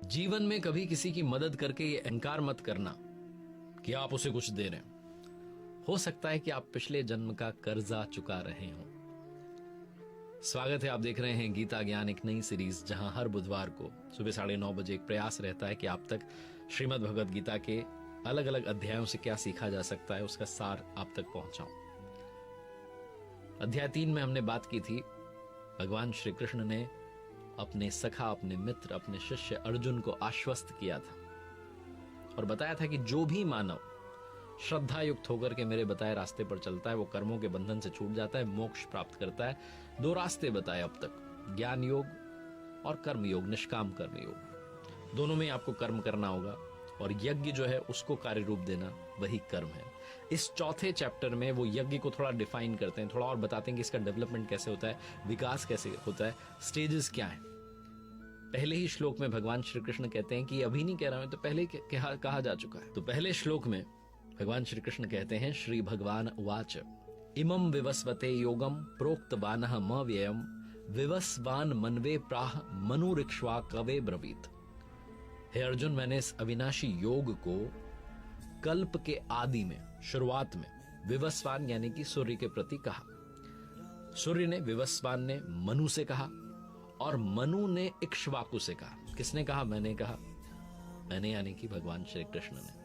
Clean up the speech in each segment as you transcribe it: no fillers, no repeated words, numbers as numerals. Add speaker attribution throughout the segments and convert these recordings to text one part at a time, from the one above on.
Speaker 1: जीवन में कभी किसी की मदद करके ये अहंकार मत करना कि आप उसे कुछ दे रहे हैं। हो सकता है कि आप पिछले जन्म का कर्जा चुका रहे हो। स्वागत है, आप देख रहे हैं गीता ज्ञान, एक नई सीरीज जहां हर बुधवार को सुबह 9:30 बजे एक प्रयास रहता है कि आप तक श्रीमद् भगवद गीता के अलग अलग अध्यायों से क्या सीखा जा सकता है उसका सार आप तक पहुंचाऊं। अध्याय 3 में हमने बात की थी, भगवान श्री कृष्ण ने अपने सखा, अपने मित्र, अपने शिष्य अर्जुन को आश्वस्त किया था और बताया था कि जो भी मानव श्रद्धा युक्त होकर के मेरे बताए रास्ते पर चलता है वो कर्मों के बंधन से छूट जाता है, मोक्ष प्राप्त करता है। 2 रास्ते बताए अब तक, ज्ञान योग और कर्म योग, निष्काम कर्म योग। दोनों में आपको कर्म करना होगा और यज्ञ जो है उसको कार्य रूप देना वही कर्म है। इस चौथे चैप्टर में वो यज्ञ को थोड़ा डिफाइन करते हैं, थोड़ा और बताते हैं कि इसका डेवलपमेंट कैसे होता है, विकास कैसे होता है, स्टेजेस क्या है। पहले ही श्लोक में भगवान श्री कृष्ण कहते हैं कि अभी नहीं कह रहा हूं, तो पहले कहा जा चुका है। तो पहले श्लोक में भगवान श्री कृष्ण कहते हैं, श्री भगवान उवाच इमं विवस्वते योगम प्रोक्तवानः म व्ययम विवस्वान मनवे प्राह मनुरिक्ष्वा कवे ब्रवीत। हे अर्जुन, मैंने इस अविनाशी योग को कल्प के आदि में, शुरुआत में विवस्वान यानी कि सूर्य के प्रति कहा। सूर्य ने, विवस्वान ने मनु से कहा और मनु ने इक्ष्वाकु से कहा। किसने कहा? मैंने कहा। मैंने यानी कि भगवान श्री कृष्ण ने।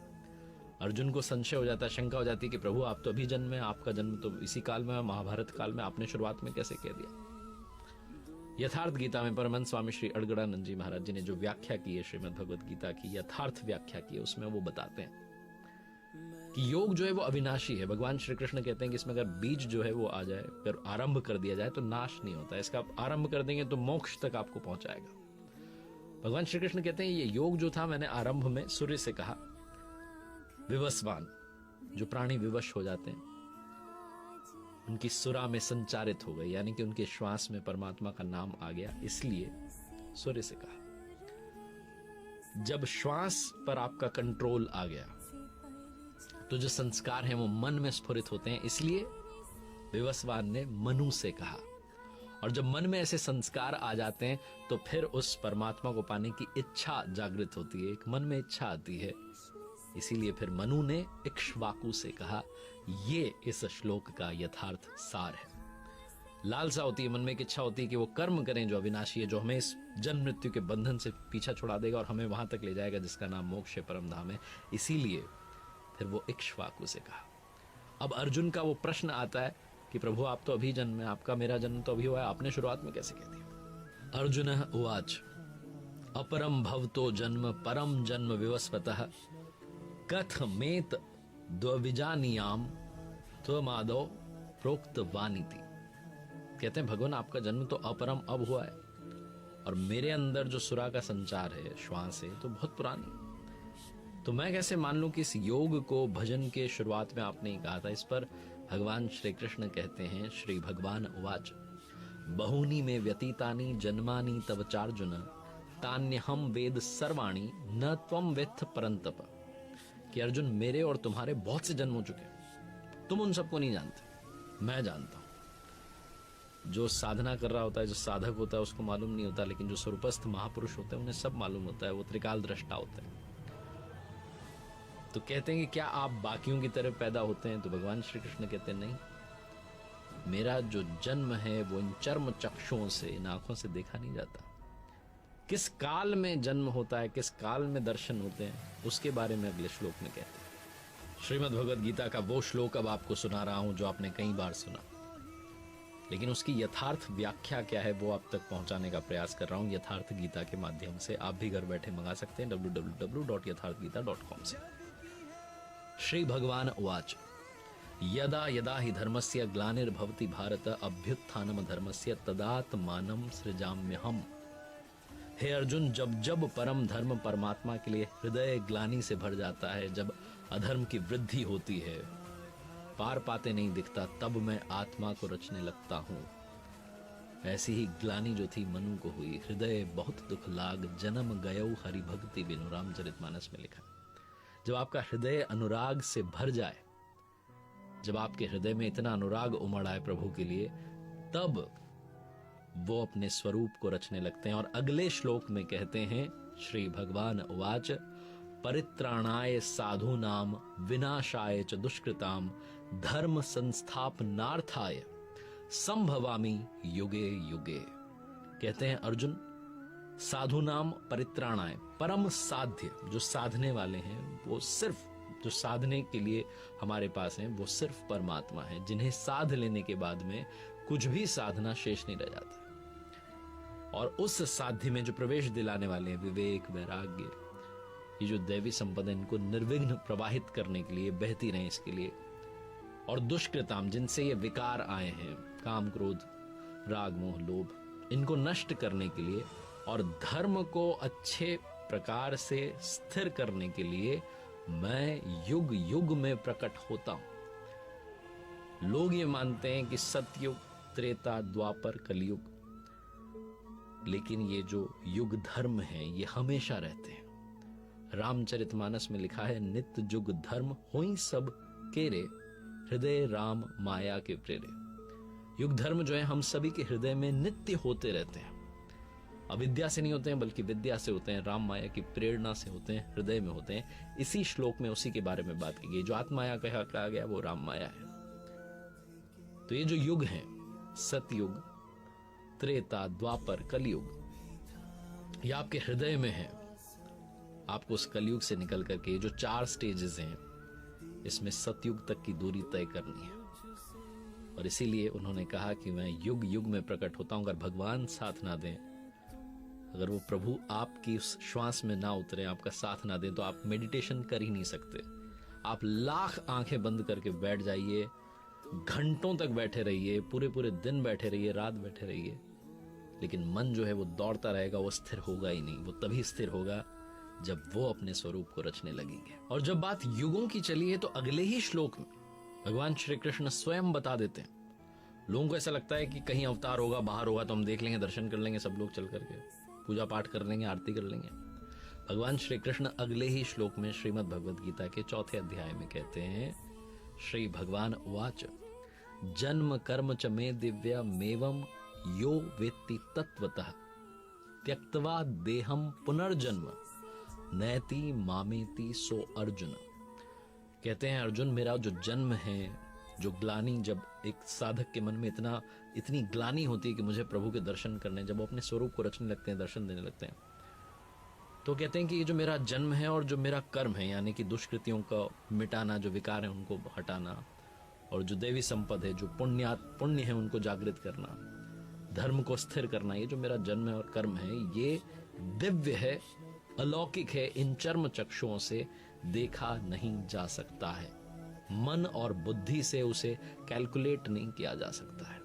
Speaker 1: अर्जुन को संशय हो जाता है, शंका हो जाती है कि प्रभु आप तो अभी जन्म में, आपका जन्म तो इसी काल में, महाभारत काल में, आपने शुरुआत में कैसे कह दिया। यथार्थ गीता में परमहंस स्वामी श्री अड़गड़ानंद जी महाराज जी ने जो व्याख्या की है श्रीमद् भगवद गीता की, यथार्थ व्याख्या की है, उसमें वो बताते हैं कि योग जो है वो अविनाशी है। भगवान श्री कृष्ण कहते हैं कि इसमें अगर बीज जो है वो आ जाए, अगर आरंभ कर दिया जाए तो नाश नहीं होता। इसका आप आरंभ कर देंगे तो मोक्ष तक आपको पहुंचाएगा। भगवान श्री कृष्ण कहते हैं ये योग जो था मैंने आरंभ में सूर्य से कहा। विवस्वान, जो प्राणी विवश हो जाते हैं, उनकी सुरा में संचारित हो गई, यानी कि उनके श्वास में परमात्मा का नाम आ गया, इसलिए सूर्य से कहा। जब श्वास पर आपका कंट्रोल आ गया तो जो संस्कार हैं वो मन में स्फुरित होते हैं, इसलिए विवस्वान ने मनु से कहा। और जब मन में ऐसे संस्कार आ जाते हैं तो फिर उस परमात्मा को पाने की इच्छा जागृत होती है, एक मन में इच्छा आती है, इसीलिए फिर मनु ने इक्ष्वाकु से कहा। ये इस श्लोक का यथार्थ सार है। लालसा होती है, मन में एक इच्छा होती है कि वो कर्म करें जो अविनाशी है, जो हमें इस जन्म मृत्यु के बंधन से पीछा छुड़ा देगा और हमें वहां तक ले जाएगा जिसका नाम मोक्ष परम धाम है। इसीलिए फिर वो इक्ष्वाकु से कहा। अब अर्जुन का वो प्रश्न आता है कि प्रभु आप तो अभी जन्म है, आपका मेरा जन्म तो अभी हुआ है, आपने शुरुआत में कैसे कह दिया। अर्जुन उवाच अपरम भवतो जन्म परम जन्म विवस्वतः कथमेत द्विजानियाम त्वमादो प्रोक्त वानिति। कहते हैं भगवान आपका जन्म तो अपरम अब हुआ है और मेरे अंदर जो सुरा का संचार है, श्वास है, तो बहुत पुरानी। तो मैं कैसे मान लूं कि इस योग को भजन के शुरुआत में आपने ही कहा था। इस पर भगवान श्री कृष्ण कहते हैं, श्री भगवान उवाच बहुनी में व्यतीतानि जन्मानि तव चार्जुन तान्यहम वेद सर्वाणि न त्वम वेत्थ परंतप। कि अर्जुन, मेरे और तुम्हारे बहुत से जन्म हो चुके हैं, तुम उन सबको नहीं जानते, मैं जानता हूं। जो साधना कर रहा होता है, जो साधक होता है, उसको मालूम नहीं होता, लेकिन जो स्वरूपस्थ महापुरुष होते हैं उन्हें सब मालूम होता है, वो त्रिकाल दृष्टा होते हैं। तो कहते हैं कि क्या आप बाकियों की तरह पैदा होते हैं? तो भगवान श्री कृष्ण कहते हैं नहीं, मेरा जो जन्म है वो इन चर्म चक्षुओं से, इन आंखों से देखा नहीं जाता। किस काल में जन्म होता है, किस काल में दर्शन होते हैं, उसके बारे में अगले श्लोक में कहते हैं। श्रीमद् भगवद गीता का वो श्लोक अब आपको सुना रहा हूं जो आपने कई बार सुना, लेकिन उसकी यथार्थ व्याख्या क्या है वो आप तक पहुंचाने का प्रयास कर रहा हूं यथार्थ गीता के माध्यम से। आप भी घर बैठे मंगा सकते हैं www.yatharthgita.com से। श्री भगवान उवाच यदा यदा हि धर्मस्य ग्लानिर्भवति भारत अभ्युत्थानम धर्मस्य तदात्मानं सृजाम्यहम्। हे अर्जुन, जब जब परम धर्म परमात्मा के लिए हृदय ग्लानि से भर जाता है, जब अधर्म की वृद्धि होती है, पार पाते नहीं दिखता, तब मैं आत्मा को रचने लगता हूं। ऐसी ही ग्लानि जो थी मनु को हुई। हृदय बहुत दुख लाग जन्म गयो हरि भक्ति बिनु, रामचरितमानस में लिखा। जब आपका हृदय अनुराग से भर जाए, जब आपके हृदय में इतना अनुराग उमड़ आए प्रभु के लिए, तब वो अपने स्वरूप को रचने लगते हैं। और अगले श्लोक में कहते हैं श्री भगवान उवाच परित्राणाय साधूनां विनाशाय च दुष्कृतां धर्म संस्थापनार्थाय संभवामि युगे युगे। कहते हैं अर्जुन, साधुनाम परित्राणाय, परम साध्य जो साधने वाले हैं, वो सिर्फ जो साधने के लिए हमारे पास हैं वो सिर्फ परमात्मा है, जिन्हें साध लेने के बाद में कुछ भी साधना शेष नहीं रह जाता। और उस साध्य में जो प्रवेश दिलाने वाले हैं विवेक, वैराग्य, ये जो दैवी संपदा, इनको निर्विघ्न प्रवाहित करने के लिए, बहती रहे इसके लिए, और दुष्कृताम, जिनसे ये विकार आए हैं, काम, क्रोध, राग, मोह, लोभ, इनको नष्ट करने के लिए और धर्म को अच्छे प्रकार से स्थिर करने के लिए मैं युग युग में प्रकट होता हूं। लोग ये मानते हैं कि सतयुग, त्रेता, द्वापर, कलयुग, लेकिन ये जो युग धर्म है ये हमेशा रहते हैं। रामचरितमानस में लिखा है, नित्य जुग धर्म होई सब केरे, हृदय राम माया के प्रेरे। युग धर्म जो है हम सभी के हृदय में नित्य होते रहते हैं। अविद्या से नहीं होते हैं बल्कि विद्या से होते हैं, राम माया की प्रेरणा से होते हैं, हृदय में होते हैं। इसी श्लोक में उसी के बारे में बात की गई। जो आत्माया कहा गया वो राम माया है। तो ये जो युग है, सतयुग, त्रेता, द्वापर, कलयुग, ये आपके हृदय में है। आपको उस कलयुग से निकल करके ये जो 4 स्टेजेस हैं, इसमें सतयुग तक की दूरी तय करनी है। और इसीलिए उन्होंने कहा कि मैं युग युग में प्रकट होता हूं। अगर भगवान साथ ना दें, अगर वो प्रभु आपकी उस श्वास में ना उतरे, आपका साथ ना दें, तो आप मेडिटेशन कर ही नहीं सकते। आप लाख आंखें बंद करके बैठ जाइए, घंटों तक बैठे रहिए, पूरे पूरे दिन बैठे रहिए, रात बैठे रहिए, लेकिन मन जो है वो दौड़ता रहेगा, वो स्थिर होगा ही नहीं। वो तभी स्थिर होगा जब वो अपने स्वरूप को रचने लगेंगे। और जब बात युगों की चली है तो अगले ही श्लोक में भगवान श्री कृष्ण स्वयं बता देते हैं। लोगों को ऐसा लगता है कि कहीं अवतार होगा, बाहर होगा तो हम देख लेंगे, दर्शन कर लेंगे, सब लोग चल करके पूजा पाठ कर लेंगे, आरती कर लेंगे। भगवान श्री कृष्ण अगले ही श्लोक में श्रीमद् भगवद गीता के 4थे अध्याय में कहते हैं, श्री भगवान उवाच जन्म कर्म च मे दिव्यमेवं यो वेत्ति तत्वतः त्यक्त्वा देहम पुनर्जन्म नैति मामेति सो अर्जुन। कहते हैं अर्जुन, मेरा जो जन्म है, जो ग्लानि, जब एक साधक के मन में इतनी ग्लानि होती है कि मुझे प्रभु के दर्शन करने, जब वो अपने स्वरूप को रचने लगते हैं, दर्शन देने लगते हैं, तो कहते हैं कि ये जो मेरा जन्म है और जो मेरा कर्म है, यानी कि दुष्कृतियों का मिटाना, जो विकार है उनको हटाना, और जो देवी संपद है, जो पुण्य है उनको जागृत करना, धर्म को स्थिर करना, ये जो मेरा जन्म है और कर्म है, ये दिव्य है, अलौकिक है, इन चर्म चक्षुओं से देखा नहीं जा सकता है। मन और बुद्धि से उसे कैलकुलेट नहीं किया जा सकता है।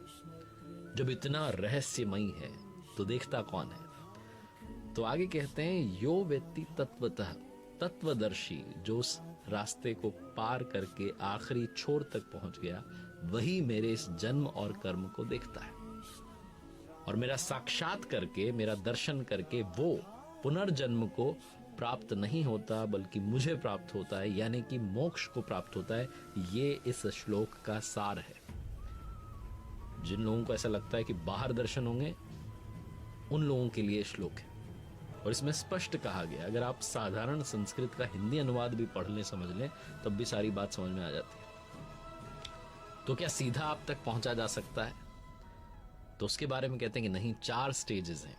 Speaker 1: जब इतना रहस्यमयी है तो देखता कौन है। तो आगे कहते हैं, यो व्यक्ति तत्वतः, तत्वदर्शी, जो उस रास्ते को पार करके आखिरी छोर तक पहुंच गया, वही मेरे इस जन्म और कर्म को देखता है। और मेरा साक्षात करके, मेरा दर्शन करके वो पुनर्जन्म को प्राप्त नहीं होता बल्कि मुझे प्राप्त होता है, यानी कि मोक्ष को प्राप्त होता है। ये इस श्लोक का सार है। जिन लोगों को ऐसा लगता है कि बाहर दर्शन होंगे, उन लोगों के लिए श्लोक है। और इसमें स्पष्ट कहा गया, अगर आप साधारण संस्कृत का हिंदी अनुवाद भी पढ़ लें, समझ लें, तब भी सारी बात समझ में आ जाती है। तो क्या सीधा आप तक पहुंचा जा सकता है? तो उसके बारे में कहते हैं कि नहीं, 4 स्टेजेस हैं,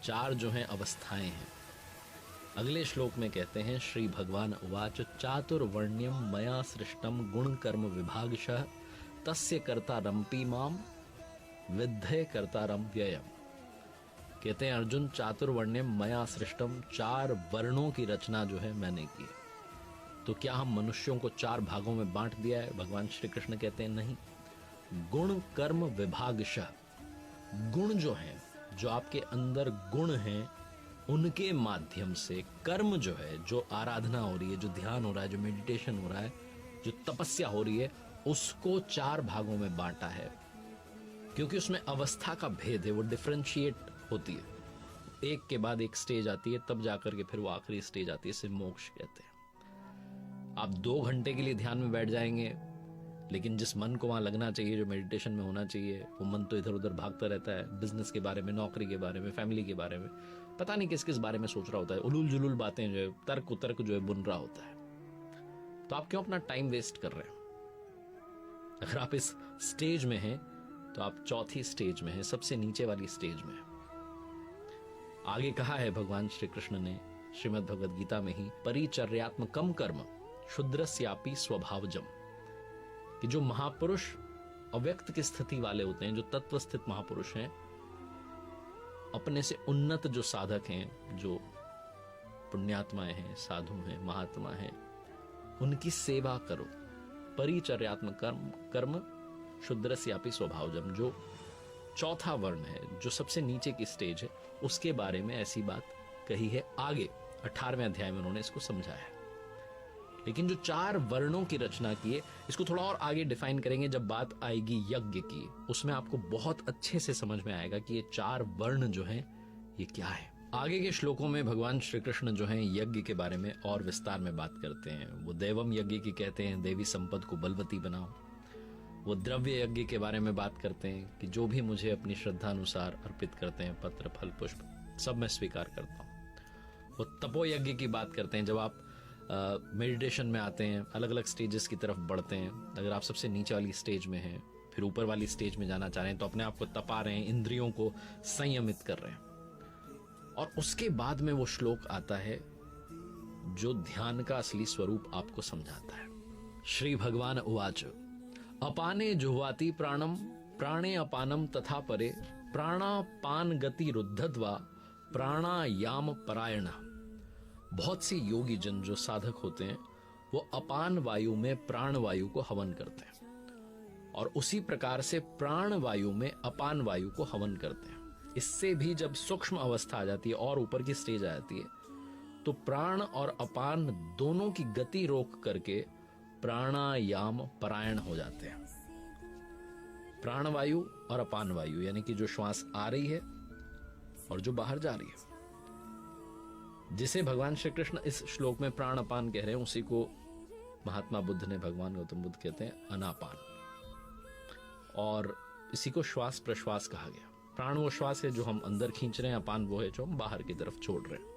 Speaker 1: 4 जो हैं अवस्थाएं हैं। अगले श्लोक में कहते हैं, श्री भगवान उवाच चातुर्वर्ण्यम मया सृष्टम गुण कर्म विभागशः तस्य कर्तारम्पि माम विद्धे कर्तारम व्ययम्। कहते हैं अर्जुन, चातुर्वर्ण्यम मया सृष्टम, 4 वर्णों की रचना जो है मैंने की। तो क्या हम मनुष्यों को 4 भागों में बांट दिया है? भगवान श्री कृष्ण कहते हैं नहीं। गुण कर्म विभागशः, गुण जो है, जो आपके अंदर गुण हैं, उनके माध्यम से कर्म जो है, जो आराधना हो रही है, जो ध्यान हो रहा है, जो मेडिटेशन हो रहा है, जो तपस्या हो रही है, उसको 4 भागों में बांटा है। क्योंकि उसमें अवस्था का भेद है, वो डिफरेंशिएट होती है, एक के बाद एक स्टेज आती है, तब जाकर के फिर वो आखिरी स्टेज आती है, इसे मोक्ष कहते हैं। आप 2 घंटे के लिए ध्यान में बैठ जाएंगे, लेकिन जिस मन को वहां लगना चाहिए, जो मेडिटेशन में होना चाहिए, वो मन तो इधर उधर भागता रहता है, बिजनेस के बारे में, नौकरी के बारे में, फैमिली के बारे में। पता नहीं किस किस बारे में सोच रहा होता है, उलूल जुलूल बातें जो है, तर्क उतर्क जो है बुन रहा होता है। तो आप क्यों अपना टाइम वेस्ट कर रहे हैं? अगर आप इस स्टेज में हैं तो आप चौथी स्टेज में हैं, सबसे नीचे वाली स्टेज में हैं। आगे कहा है भगवान श्री कृष्ण ने श्रीमद् भगवद गीता में ही, परिचर्यात्मकम कर्म क्षुद्रस्यापि स्वभावजम, कि जो महापुरुष अव्यक्त की स्थिति वाले होते हैं, जो तत्व स्थित महापुरुष हैं, अपने से उन्नत जो साधक हैं, जो पुण्यात्माएं हैं, साधु हैं, महात्मा हैं, उनकी सेवा करो। परिचर्यात्मक कर्म क्षुद्रस्यापि स्वभावजम, जो चौथा वर्ण है, जो सबसे नीचे की स्टेज है, उसके बारे में ऐसी बात कही है। आगे 18वें अध्याय में उन्होंने इसको समझाया है। लेकिन जो 4 वर्णों की रचना की है, इसको थोड़ा और आगे डिफाइन करेंगे जब बात आएगी यज्ञ की। उसमें आपको बहुत अच्छे से समझ में आएगा कि ये 4 वर्ण जो हैं ये क्या है। आगे के श्लोकों में भगवान श्री कृष्ण जो हैं यज्ञ के बारे में और विस्तार में बात करते हैं। वो देवम यज्ञ की कहते हैं, देवी संपद को बलवती बनाओ। वो द्रव्य यज्ञ के बारे में बात करते हैं कि जो भी मुझे अपनी श्रद्धा अनुसार अर्पित करते हैं, पत्र फल पुष्प, सब मैं स्वीकार करता हूँ। वो तपो यज्ञ की बात करते हैं, जब आप मेडिटेशन में आते हैं, अलग अलग स्टेजेस की तरफ बढ़ते हैं। अगर आप सबसे नीचे वाली स्टेज में हैं, फिर ऊपर वाली स्टेज में जाना चाह रहे हैं, तो अपने आप को तपा रहे हैं, इंद्रियों को संयमित कर रहे हैं। और उसके बाद में वो श्लोक आता है जो ध्यान का असली स्वरूप आपको समझाता है। श्री भगवान उवाच अपाने जुह्वाति प्राणम प्राणे अपानम तथा परे प्राणापान गति रुद्धत्वा प्राणायाम परायण। बहुत सी योगी जन जो साधक होते हैं वो अपान वायु में प्राण वायु को हवन करते हैं और उसी प्रकार से प्राण वायु में अपान वायु को हवन करते हैं। इससे भी जब सूक्ष्म अवस्था आ जाती है और ऊपर की स्टेज आ जाती है तो प्राण और अपान दोनों की गति रोक करके प्राणायाम परायण हो जाते हैं। प्राण वायु और अपान वायु यानी कि जो श्वास आ रही है और जो बाहर जा रही है, जिसे भगवान श्री कृष्ण इस श्लोक में प्राण अपान कह रहे हैं, उसी को महात्मा बुद्ध ने, भगवान गौतम बुद्ध कहते हैं अनापान, और इसी को श्वास प्रश्वास कहा गया। प्राण वो श्वास है जो हम अंदर खींच रहे हैं, अपान वो है जो हम बाहर की तरफ छोड़ रहे हैं।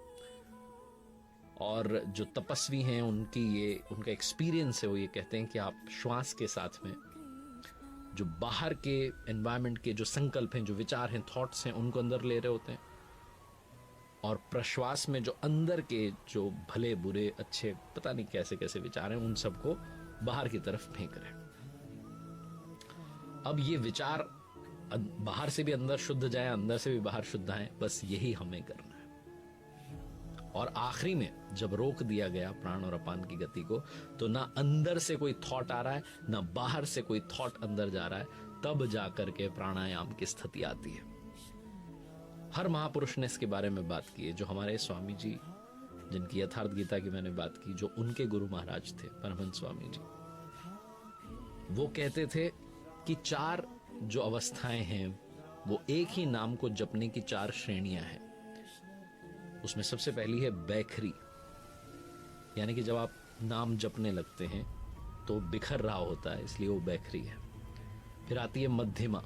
Speaker 1: और जो तपस्वी हैं उनका एक्सपीरियंस है, वो ये कहते हैं कि आप श्वास के साथ में जो बाहर के एनवायरनमेंट के जो संकल्प हैं, जो विचार हैं, थॉट्स हैं, उनको अंदर ले रहे होते हैं, और प्रश्वास में जो अंदर के जो भले बुरे अच्छे पता नहीं कैसे कैसे विचार हैं, उन सबको बाहर की तरफ फेंक रहे हैं। अब ये विचार बाहर से भी अंदर शुद्ध जाए, अंदर से भी बाहर शुद्ध आए, बस यही हमें करना है। और आखिरी में जब रोक दिया गया प्राण और अपान की गति को, तो ना अंदर से कोई थॉट आ रहा है, ना बाहर से कोई थॉट अंदर जा रहा है, तब जाकर के प्राणायाम की स्थिति आती है। हर महापुरुष ने इसके बारे में बात की है। जो हमारे स्वामी जी, जिनकी यथार्थ गीता की मैंने बात की, जो उनके गुरु महाराज थे परमहंस स्वामी जी, वो कहते थे कि 4 जो अवस्थाएं हैं वो एक ही नाम को जपने की 4 श्रेणियां हैं। उसमें सबसे पहली है बैखरी, यानी कि जब आप नाम जपने लगते हैं तो बिखर रहा होता है, इसलिए वो बैखरी है। फिर आती है मध्यमा,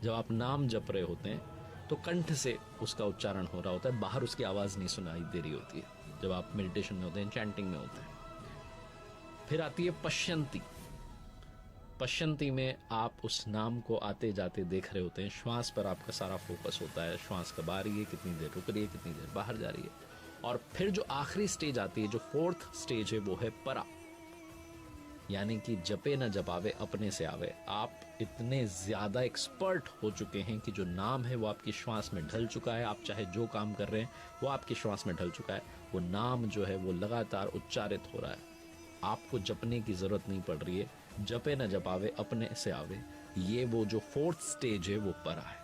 Speaker 1: जब आप नाम जप रहे होते हैं तो कंठ से उसका उच्चारण हो रहा होता है, बाहर उसकी आवाज नहीं सुनाई दे रही होती है जब आप मेडिटेशन में होते हैं, चैंटिंग में होते हैं। फिर आती है पश्यंती। पश्यंती में आप उस नाम को आते जाते देख रहे होते हैं, श्वास पर आपका सारा फोकस होता है, श्वास कब आ रही है, कितनी देर रुक रही है, कितनी देर बाहर जा रही है। और फिर जो आखिरी स्टेज आती है, जो 4th स्टेज है, वो है परा, यानी कि जपे न जपावे अपने से आवे। आप इतने ज्यादा एक्सपर्ट हो चुके हैं कि जो नाम है वो आपकी श्वास में ढल चुका है। आप चाहे जो काम कर रहे हैं वो आपकी श्वास में ढल चुका है। वो नाम जो है वो लगातार उच्चारित हो रहा है, आपको जपने की जरूरत नहीं पड़ रही है। जपे न जपावे अपने से आवे, ये वो जो 4th स्टेज है वो परा है।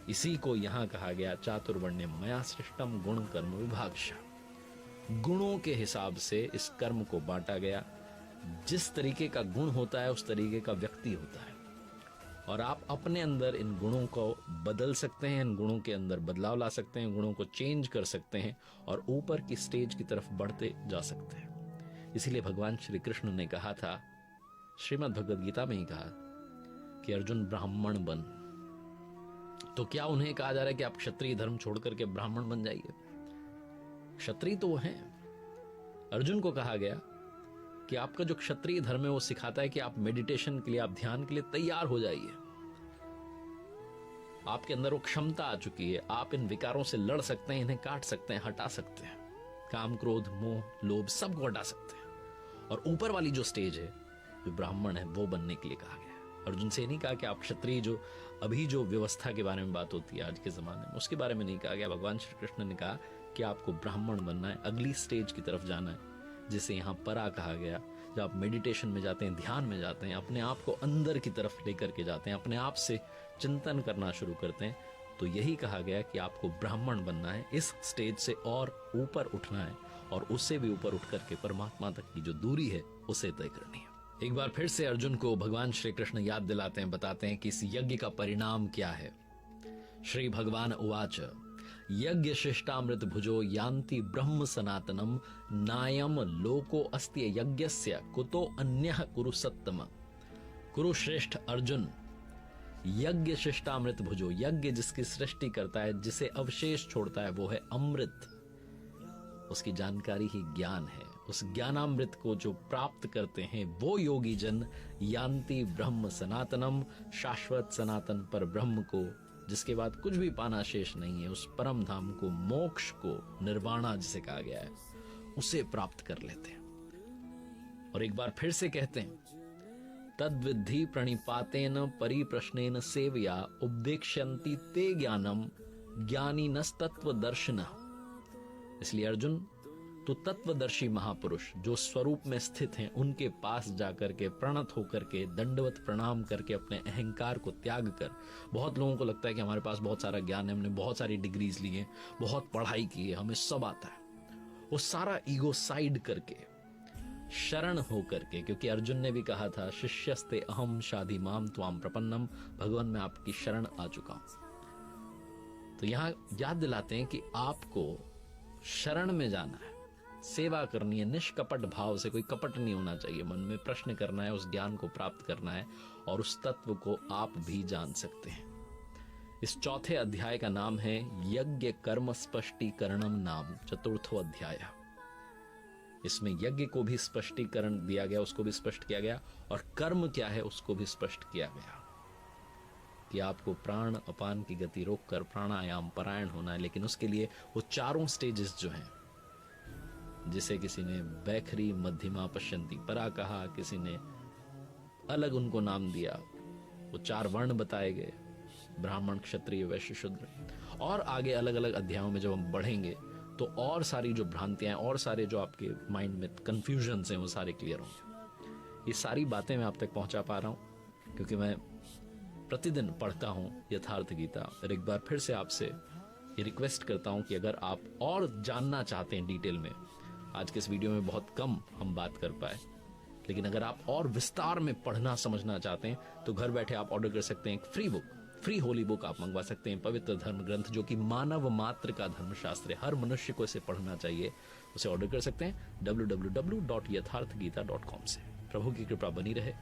Speaker 1: इसी को यहां कहा गया चातुर्वर्ण्य मया सृष्टम गुण कर्म विभागशः। गुणों के हिसाब से इस कर्म को बांटा गया। जिस तरीके का गुण होता है उस तरीके का व्यक्ति होता है, और आप अपने अंदर इन गुणों को बदल सकते हैं, इन गुणों के अंदर बदलाव ला सकते हैं, गुणों को चेंज कर सकते हैं और ऊपर की स्टेज की तरफ बढ़ते जा सकते हैं। इसीलिए भगवान श्री कृष्ण ने कहा था, श्रीमद् भगवद गीता में ही कहा कि अर्जुन ब्राह्मण बन, तो क्या उन्हें कहा जा रहा है कि आप क्षत्रिय धर्म छोड़ करके ब्राह्मण बन जाइए? क्षत्रिय तो वो हैं। अर्जुन को कहा गया कि आपका जो क्षत्रिय धर्म है वो सिखाता है कि आप मेडिटेशन के लिए, आप ध्यान के लिए तैयार हो जाइए। आपके अंदर वो क्षमता आ चुकी है, आप इन विकारों से लड़ सकते हैं, इन्हें काट सकते हैं, हटा सकते हैं। काम, क्रोध, मोह, लोभ सबको हटा सकते हैं। और ऊपर वाली जो स्टेज है, जो ब्राह्मण है, वो बनने के लिए कहा गया है। अर्जुन से नहीं कहा कि आप क्षत्रिय, जो अभी जो व्यवस्था के बारे में बात होती है आज के जमाने में, उसके बारे में नहीं कहा गया। भगवान श्री कृष्ण ने कहा कि आपको ब्राह्मण बनना है, अगली स्टेज की तरफ जाना है, जिसे यहाँ परा कहा गया। जब आप मेडिटेशन में जाते हैं, ध्यान में जाते हैं, अपने आप को अंदर की तरफ लेकर के जाते हैं, अपने आप से चिंतन करना शुरू करते हैं, तो यही कहा गया कि आपको ब्राह्मण बनना है। इस स्टेज से और ऊपर उठना है, और उससे भी ऊपर उठ करके परमात्मा तक की जो दूरी है उसे तय करनी है। एक बार फिर से अर्जुन को भगवान श्री कृष्ण याद दिलाते हैं, बताते हैं कि इस यज्ञ का परिणाम क्या है। श्री भगवान उवाच यज्ञ शिष्टामृत भुजो यान्ति ब्रह्म सनातनम नायम लोको अस्ति यज्ञस्य कुतो अन्यः कुरु सत्तम। कुरु श्रेष्ठ अर्जुन, यज्ञ शिष्टामृत भुजो, यज्ञ जिसकी सृष्टि करता है, जिसे अवशेष छोड़ता है, वो है अमृत। उसकी जानकारी ही ज्ञान है। उस ज्ञानामृत को जो प्राप्त करते हैं वो योगी जन यान्ति ब्रह्म सनातनम, शाश्वत सनातन पर ब्रह्म को, जिसके बाद कुछ भी पाना शेष नहीं है, उस परम धाम को, मोक्ष को, निर्वाणा जिसे कहा गया है, उसे प्राप्त कर लेते हैं। और एक बार फिर से कहते हैं तद्विद्धि प्रणिपातेन परिप्रश्नेन सेवया उपदेक्ष्यन्ति ते ज्ञानम ज्ञानिनस्तत्वदर्शिनः। इसलिए अर्जुन, तो तत्वदर्शी महापुरुष जो स्वरूप में स्थित हैं, उनके पास जाकर के प्रणत होकर के, दंडवत प्रणाम करके, अपने अहंकार को त्याग कर, बहुत लोगों को लगता है कि हमारे पास बहुत सारा ज्ञान है, हमने बहुत सारी डिग्रीज ली हैं, बहुत पढ़ाई की है, हमें सब आता है, वो सारा ईगो साइड करके शरण होकर के, क्योंकि अर्जुन ने भी कहा था शिष्यस्ते अहम शाधि माम त्वाम प्रपन्नम, भगवान मैं आपकी शरण आ चुका हूं। तो यहां याद दिलाते हैं कि आपको शरण में जाना है, सेवा करनी है, निष्कपट भाव से, कोई कपट नहीं होना चाहिए, मन में प्रश्न करना है, उस ज्ञान को प्राप्त करना है, और उस तत्व को आप भी जान सकते हैं। इस चौथे अध्याय का नाम है यज्ञ कर्म स्पष्टीकरणम नाम चतुर्थो अध्याय। इसमें यज्ञ को भी स्पष्टीकरण दिया गया, उसको भी स्पष्ट किया गया, और कर्म क्या है उसको भी स्पष्ट किया गया कि आपको प्राण अपान की गति रोककर प्राणायाम परायण होना है। लेकिन उसके लिए वो चारों स्टेजेस जो हैं, जिसे किसी ने बैखरी मध्यमा पश्यंती परा कहा, किसी ने अलग उनको नाम दिया, वो 4 वर्ण बताए गए, ब्राह्मण क्षत्रिय वैश्य शूद्र, और आगे अलग अलग अध्यायों में जब हम बढ़ेंगे तो और सारी जो भ्रांतियां, और सारे जो आपके माइंड में कंफ्यूजन हैं, वो सारे क्लियर होंगे। ये सारी बातें मैं आप तक पहुंचा पा रहा हूं क्योंकि मैं प्रतिदिन पढ़ता हूं यथार्थ गीता। और एक बार फिर से आपसे ये रिक्वेस्ट करता हूं कि अगर आप और जानना चाहते हैं डिटेल में, आज के इस वीडियो में बहुत कम हम बात कर पाए, लेकिन अगर आप और विस्तार में पढ़ना समझना चाहते हैं तो घर बैठे आप ऑर्डर कर सकते हैं एक free book, free Holi book आप मंगवा सकते हैं, पवित्र धर्म ग्रंथ, जो कि मानव मात्र का धर्मशास्त्र है, हर मनुष्य को इसे पढ़ना चाहिए, उसे ऑर्डर कर सकते हैं www.यथार्थगीता.com से। प्रभु की कृपा बनी रहे।